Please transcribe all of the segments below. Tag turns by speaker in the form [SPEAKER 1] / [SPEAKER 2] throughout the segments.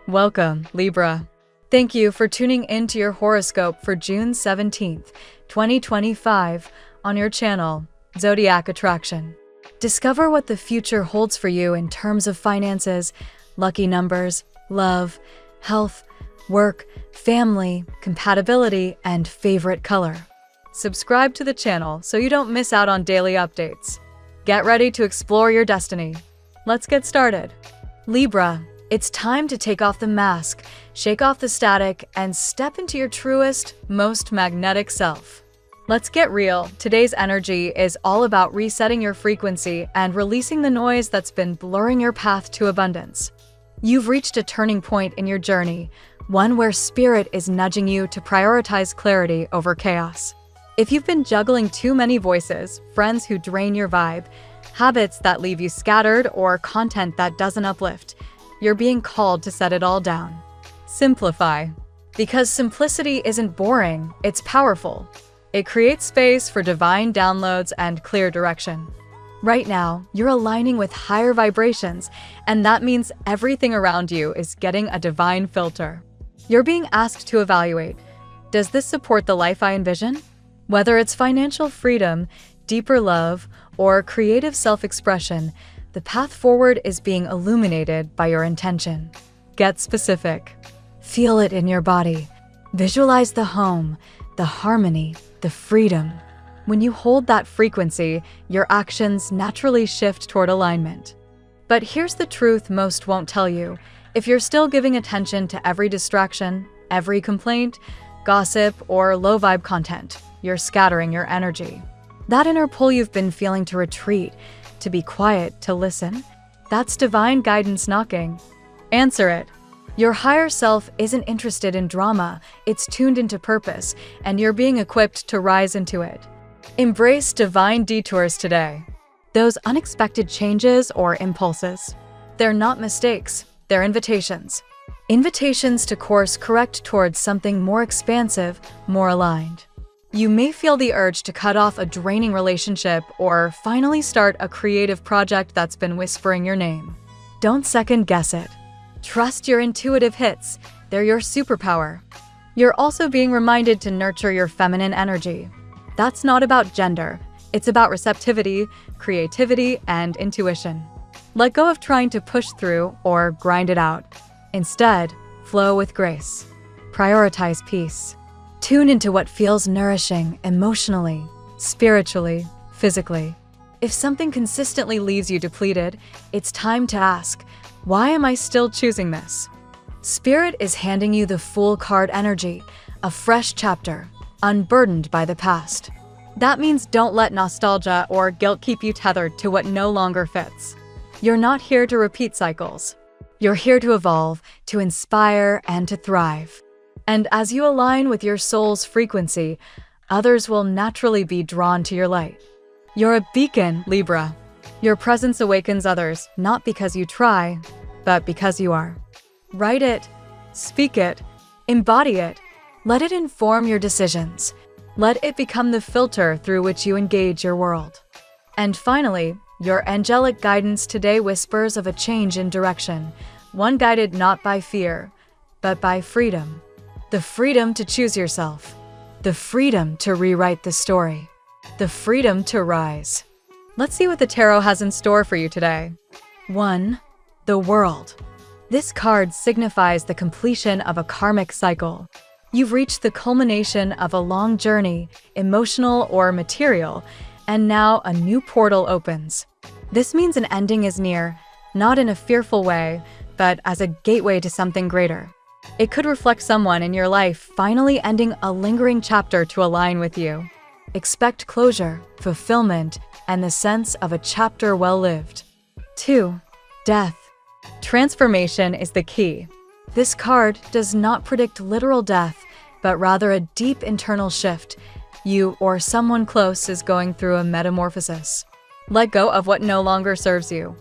[SPEAKER 1] Welcome, Libra. Thank you for tuning in to your horoscope for June 17th, 2025 on your channel, Zodiac Attraction. Discover what the future holds for you in terms of finances, lucky numbers, love, health, work, family, compatibility, and favorite color. Subscribe to the channel so you don't miss out on daily updates. Get ready to explore your destiny. Let's get started. Libra, it's time to take off the mask, shake off the static, and step into your truest, most magnetic self. Let's get real. Today's energy is all about resetting your frequency and releasing the noise that's been blurring your path to abundance. You've reached a turning point in your journey, one where spirit is nudging you to prioritize clarity over chaos. If you've been juggling too many voices, friends who drain your vibe, habits that leave you scattered, or content that doesn't uplift, you're being called to set it all down. Simplify. Because simplicity isn't boring, it's powerful. It creates space for divine downloads and clear direction. Right now, you're aligning with higher vibrations, and that means everything around you is getting a divine filter. You're being asked to evaluate, does this support the life I envision? Whether it's financial freedom, deeper love, or creative self-expression, the path forward is being illuminated by your intention. Get specific. Feel it in your body. Visualize the home, the harmony, the freedom. When you hold that frequency, your actions naturally shift toward alignment. But here's the truth most won't tell you. If you're still giving attention to every distraction, every complaint, gossip, or low-vibe content, you're scattering your energy. That inner pull you've been feeling to retreat, to be quiet, to listen, that's divine guidance knocking. Answer it. Your higher self isn't interested in drama, it's tuned into purpose, and you're being equipped to rise into it. Embrace divine detours today. Those unexpected changes or impulses. They're not mistakes, they're invitations. Invitations to course correct towards something more expansive, more aligned. You may feel the urge to cut off a draining relationship or finally start a creative project that's been whispering your name. Don't second guess it. Trust your intuitive hits. They're your superpower. You're also being reminded to nurture your feminine energy. That's not about gender. It's about receptivity, creativity, and intuition. Let go of trying to push through or grind it out. Instead, flow with grace. Prioritize peace. Tune into what feels nourishing emotionally, spiritually, physically. If something consistently leaves you depleted, it's time to ask, why am I still choosing this? Spirit is handing you the Fool card energy, a fresh chapter, unburdened by the past. That means don't let nostalgia or guilt keep you tethered to what no longer fits. You're not here to repeat cycles. You're here to evolve, to inspire, and to thrive. And as you align with your soul's frequency, others will naturally be drawn to your light. You're a beacon, Libra. Your presence awakens others, not because you try, but because you are. Write it, speak it, embody it. Let it inform your decisions. Let it become the filter through which you engage your world. And finally, your angelic guidance today whispers of a change in direction, one guided not by fear, but by freedom. The freedom to choose yourself. The freedom to rewrite the story. The freedom to rise. Let's see what the tarot has in store for you today. 1. The World. This card signifies the completion of a karmic cycle. You've reached the culmination of a long journey, emotional or material, and now a new portal opens. This means an ending is near, not in a fearful way, but as a gateway to something greater. It could reflect someone in your life finally ending a lingering chapter to align with you. Expect closure, fulfillment, and the sense of a chapter well lived. 2. Death. Transformation is the key. This card does not predict literal death, but rather a deep internal shift. You or someone close is going through a metamorphosis. Let go of what no longer serves you.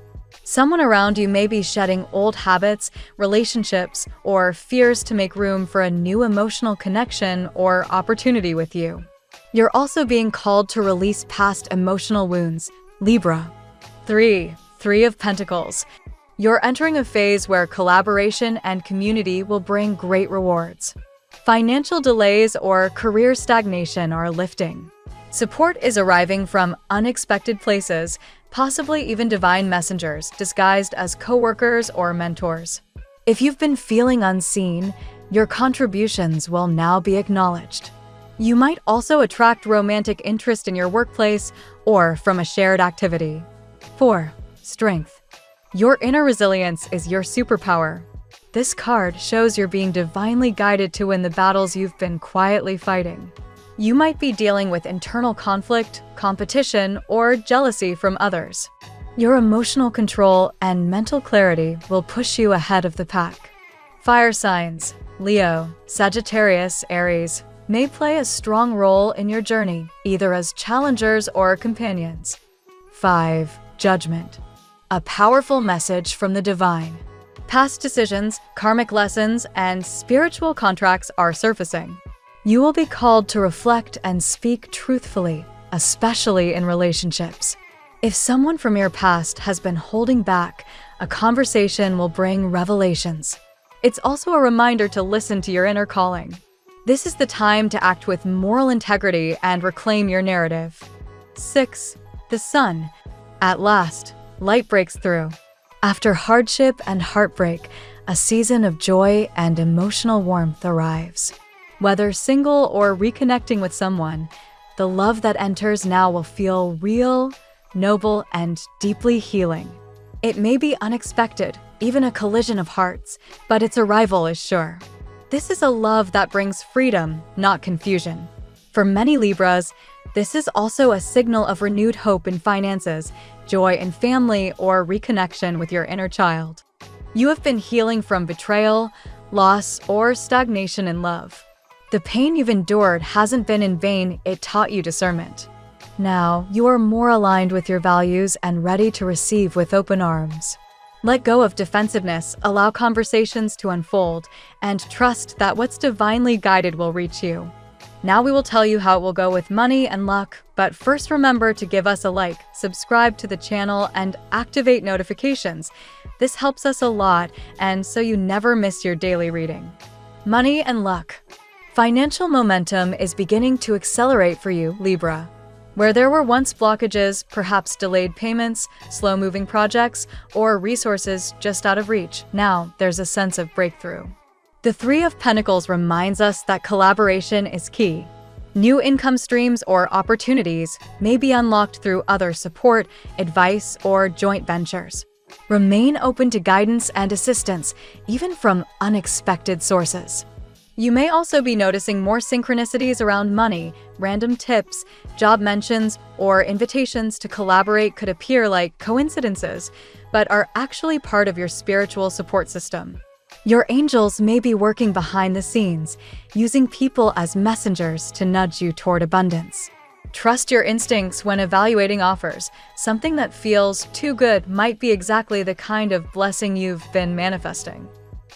[SPEAKER 1] Someone around you may be shedding old habits, relationships, or fears to make room for a new emotional connection or opportunity with you. You're also being called to release past emotional wounds, Libra. 3. Three of Pentacles. You're entering a phase where collaboration and community will bring great rewards. Financial delays or career stagnation are lifting. Support is arriving from unexpected places, possibly even divine messengers disguised as coworkers or mentors. If you've been feeling unseen, your contributions will now be acknowledged. You might also attract romantic interest in your workplace or from a shared activity. 4. Strength. Your inner resilience is your superpower. This card shows you're being divinely guided to win the battles you've been quietly fighting. You might be dealing with internal conflict, competition, or jealousy from others. Your emotional control and mental clarity will push you ahead of the pack. Fire signs, Leo, Sagittarius, Aries, may play a strong role in your journey, either as challengers or companions. 5. Judgment. A powerful message from the divine. Past decisions, karmic lessons, and spiritual contracts are surfacing. You will be called to reflect and speak truthfully, especially in relationships. If someone from your past has been holding back, a conversation will bring revelations. It's also a reminder to listen to your inner calling. This is the time to act with moral integrity and reclaim your narrative. 6. The Sun. At last, light breaks through. After hardship and heartbreak, a season of joy and emotional warmth arrives. Whether single or reconnecting with someone, the love that enters now will feel real, noble, and deeply healing. It may be unexpected, even a collision of hearts, but its arrival is sure. This is a love that brings freedom, not confusion. For many Libras, this is also a signal of renewed hope in finances, joy in family, or reconnection with your inner child. You have been healing from betrayal, loss, or stagnation in love. The pain you've endured hasn't been in vain, it taught you discernment. Now, you are more aligned with your values and ready to receive with open arms. Let go of defensiveness, allow conversations to unfold, and trust that what's divinely guided will reach you. Now we will tell you how it will go with money and luck, but first remember to give us a like, subscribe to the channel, and activate notifications. This helps us a lot, and so you never miss your daily reading. Money and luck. Financial momentum is beginning to accelerate for you, Libra. Where there were once blockages, perhaps delayed payments, slow-moving projects, or resources just out of reach, now there's a sense of breakthrough. The Three of Pentacles reminds us that collaboration is key. New income streams or opportunities may be unlocked through other support, advice, or joint ventures. Remain open to guidance and assistance, even from unexpected sources. You may also be noticing more synchronicities around money. Random tips, job mentions, or invitations to collaborate could appear like coincidences, but are actually part of your spiritual support system. Your angels may be working behind the scenes, using people as messengers to nudge you toward abundance. Trust your instincts when evaluating offers. Something that feels too good might be exactly the kind of blessing you've been manifesting.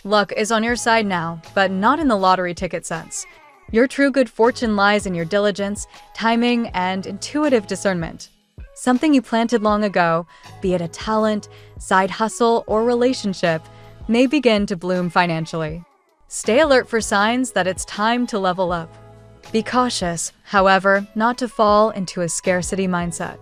[SPEAKER 1] Luck is on your side now, but not in the lottery ticket sense. Your true good fortune lies in your diligence, timing, and intuitive discernment. Something you planted long ago, be it a talent, side hustle, or relationship, may begin to bloom financially. Stay alert for signs that it's time to level up. Be cautious, however, not to fall into a scarcity mindset.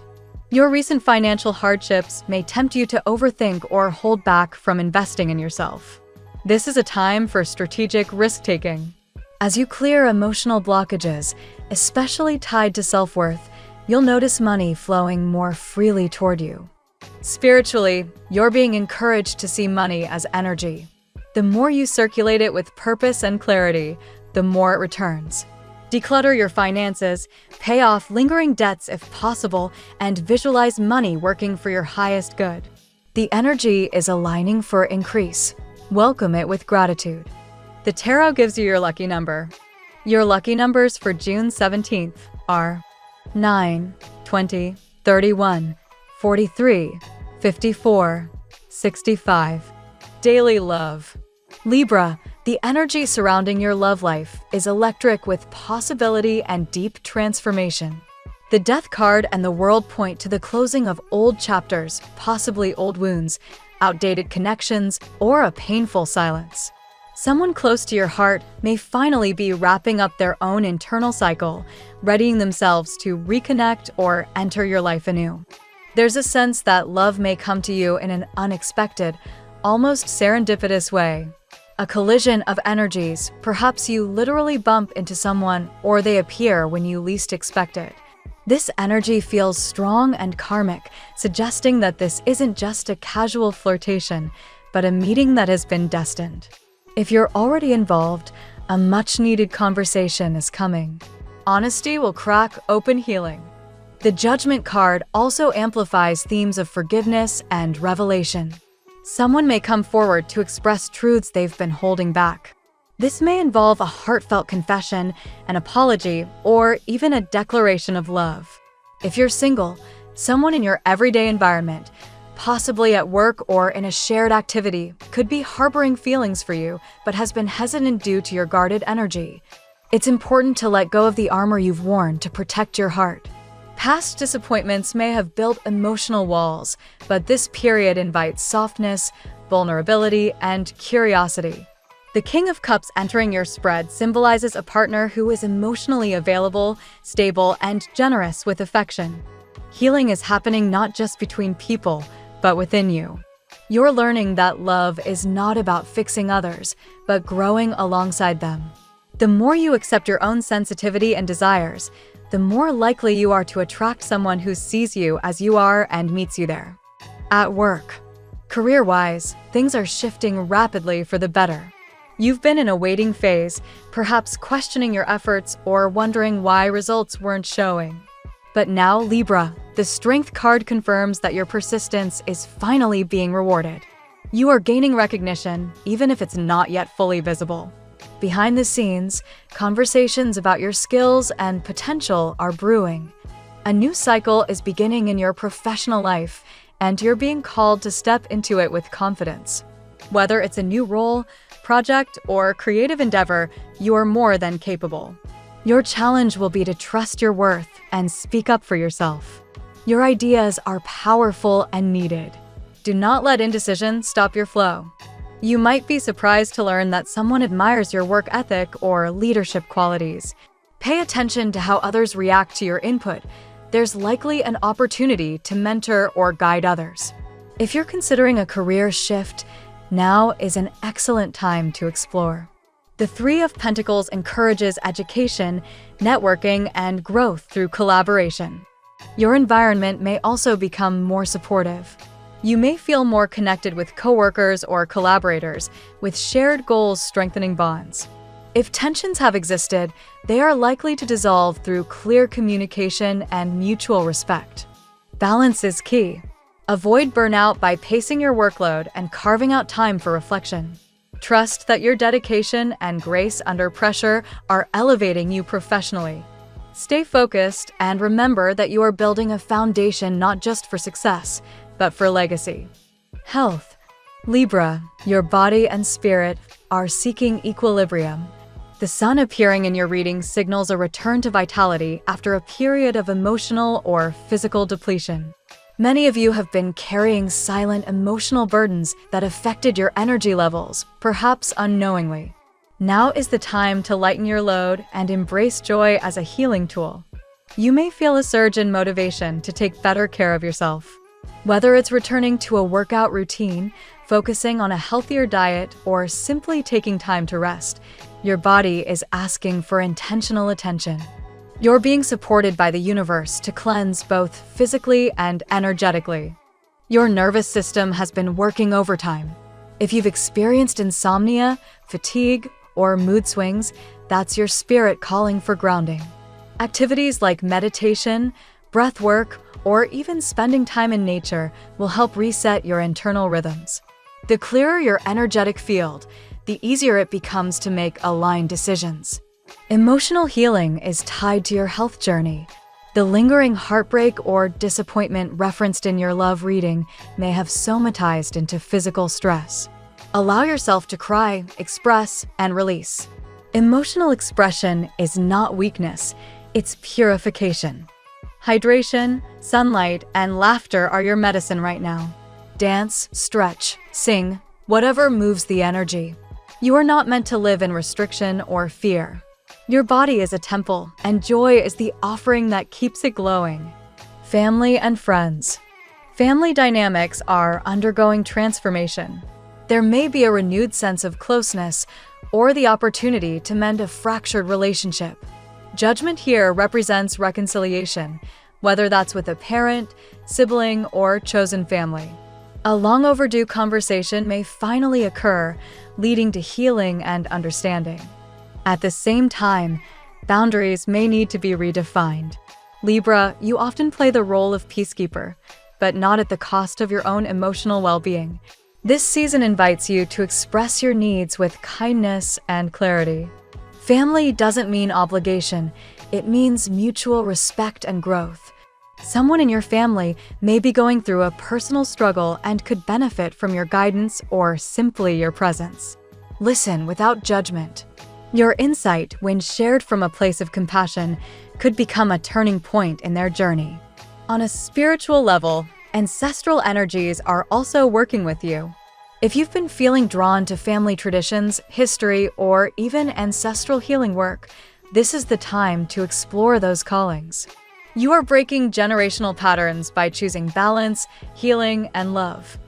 [SPEAKER 1] Your recent financial hardships may tempt you to overthink or hold back from investing in yourself. This is a time for strategic risk-taking. As you clear emotional blockages, especially tied to self-worth, you'll notice money flowing more freely toward you. Spiritually, you're being encouraged to see money as energy. The more you circulate it with purpose and clarity, the more it returns. Declutter your finances, pay off lingering debts if possible, and visualize money working for your highest good. The energy is aligning for increase. Welcome it with gratitude. The tarot gives you your lucky number. Your lucky numbers for June 17th are 9, 20, 31, 43, 54, 65. Daily love. Libra, the energy surrounding your love life is electric with possibility and deep transformation. The Death card and the World point to the closing of old chapters, possibly old wounds. outdated connections, or a painful silence. Someone close to your heart may finally be wrapping up their own internal cycle, readying themselves to reconnect or enter your life anew. There's a sense that love may come to you in an unexpected, almost serendipitous way. A collision of energies, perhaps you literally bump into someone or they appear when you least expect it. This energy feels strong and karmic, suggesting that this isn't just a casual flirtation, but a meeting that has been destined. If you're already involved, a much-needed conversation is coming. Honesty will crack open healing. The Judgment card also amplifies themes of forgiveness and revelation. Someone may come forward to express truths they've been holding back. This may involve a heartfelt confession, an apology, or even a declaration of love. If you're single, someone in your everyday environment, possibly at work or in a shared activity, could be harboring feelings for you but has been hesitant due to your guarded energy. It's important to let go of the armor you've worn to protect your heart. Past disappointments may have built emotional walls, but this period invites softness, vulnerability, and curiosity. The King of Cups entering your spread symbolizes a partner who is emotionally available, stable, and generous with affection. Healing is happening not just between people, but within you. You're learning that love is not about fixing others, but growing alongside them. The more you accept your own sensitivity and desires, the more likely you are to attract someone who sees you as you are and meets you there. At work, career-wise, things are shifting rapidly for the better. You've been in a waiting phase, perhaps questioning your efforts or wondering why results weren't showing. But now, Libra, the Strength card confirms that your persistence is finally being rewarded. You are gaining recognition, even if it's not yet fully visible. Behind the scenes, conversations about your skills and potential are brewing. A new cycle is beginning in your professional life, and you're being called to step into it with confidence. Whether it's a new role, project, or creative endeavor, you are more than capable. Your challenge will be to trust your worth and speak up for yourself. Your ideas are powerful and needed. Do not let indecision stop your flow. You might be surprised to learn that someone admires your work ethic or leadership qualities. Pay attention to how others react to your input. There's likely an opportunity to mentor or guide others. If you're considering a career shift, now is an excellent time to explore. The Three of Pentacles encourages education, networking, and growth through collaboration. Your environment may also become more supportive. You may feel more connected with coworkers or collaborators, with shared goals strengthening bonds. If tensions have existed, they are likely to dissolve through clear communication and mutual respect. Balance is key. Avoid burnout by pacing your workload and carving out time for reflection. Trust that your dedication and grace under pressure are elevating you professionally. Stay focused and remember that you are building a foundation not just for success, but for legacy. Health. Libra, your body and spirit are seeking equilibrium. The sun appearing in your reading signals a return to vitality after a period of emotional or physical depletion. Many of you have been carrying silent emotional burdens that affected your energy levels, perhaps unknowingly. Now is the time to lighten your load and embrace joy as a healing tool. You may feel a surge in motivation to take better care of yourself. Whether it's returning to a workout routine, focusing on a healthier diet, or simply taking time to rest, your body is asking for intentional attention. You're being supported by the universe to cleanse both physically and energetically. Your nervous system has been working overtime. If you've experienced insomnia, fatigue, or mood swings, that's your spirit calling for grounding. Activities like meditation, breath work, or even spending time in nature will help reset your internal rhythms. The clearer your energetic field, the easier it becomes to make aligned decisions. Emotional healing is tied to your health journey. The lingering heartbreak or disappointment referenced in your love reading may have somatized into physical stress. Allow yourself to cry, express, and release. Emotional expression is not weakness, it's purification. Hydration, sunlight, and laughter are your medicine right now. dance, stretch, sing, whatever moves the energy. You are not meant to live in restriction or fear. Your body is a temple, and joy is the offering that keeps it glowing. Family and friends. Family dynamics are undergoing transformation. There may be a renewed sense of closeness or the opportunity to mend a fractured relationship. Judgment here represents reconciliation, whether that's with a parent, sibling, or chosen family. A long overdue conversation may finally occur, leading to healing and understanding. At the same time, boundaries may need to be redefined. Libra, you often play the role of peacekeeper, but not at the cost of your own emotional well-being. This season invites you to express your needs with kindness and clarity. Family doesn't mean obligation, it means mutual respect and growth. Someone in your family may be going through a personal struggle and could benefit from your guidance or simply your presence. Listen without judgment. Your insight, when shared from a place of compassion, could become a turning point in their journey. On a spiritual level, ancestral energies are also working with you. If you've been feeling drawn to family traditions, history, or even ancestral healing work, this is the time to explore those callings. You are breaking generational patterns by choosing balance, healing, and love.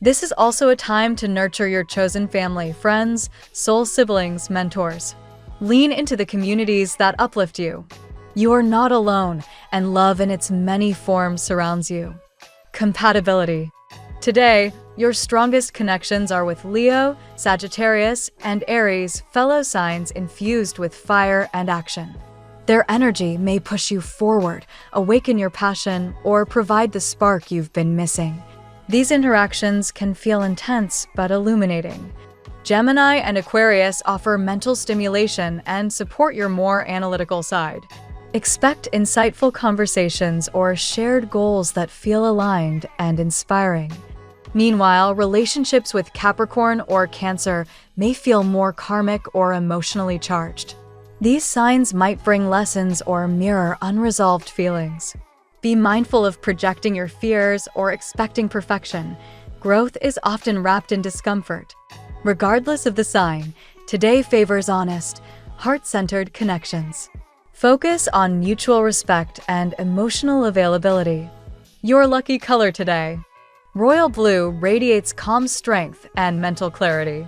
[SPEAKER 1] This is also a time to nurture your chosen family, friends, soul siblings, mentors. Lean into the communities that uplift you. You are not alone, and love in its many forms surrounds you. Compatibility. Today, your strongest connections are with Leo, Sagittarius, and Aries, fellow signs infused with fire and action. Their energy may push you forward, awaken your passion, or provide the spark you've been missing. These interactions can feel intense but illuminating. Gemini and Aquarius offer mental stimulation and support your more analytical side. Expect insightful conversations or shared goals that feel aligned and inspiring. Meanwhile, relationships with Capricorn or Cancer may feel more karmic or emotionally charged. These signs might bring lessons or mirror unresolved feelings. Be mindful of projecting your fears or expecting perfection. Growth is often wrapped in discomfort. Regardless of the sign, today favors honest, heart-centered connections. Focus on mutual respect and emotional availability. Your lucky color today. Royal blue radiates calm strength and mental clarity.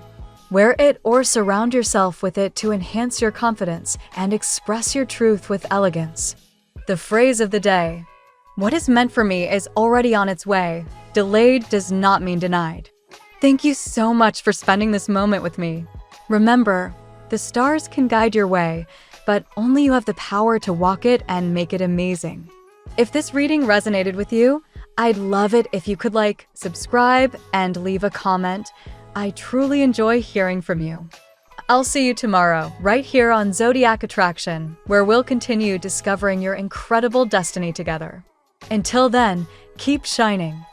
[SPEAKER 1] Wear it or surround yourself with it to enhance your confidence and express your truth with elegance. The phrase of the day: what is meant for me is already on its way. Delayed does not mean denied. Thank you so much for spending this moment with me. Remember, the stars can guide your way, but only you have the power to walk it and make it amazing. If this reading resonated with you, I'd love it if you could subscribe, and leave a comment. I truly enjoy hearing from you. I'll see you tomorrow, right here on Zodiac Attraction, where we'll continue discovering your incredible destiny together. Until then, keep shining.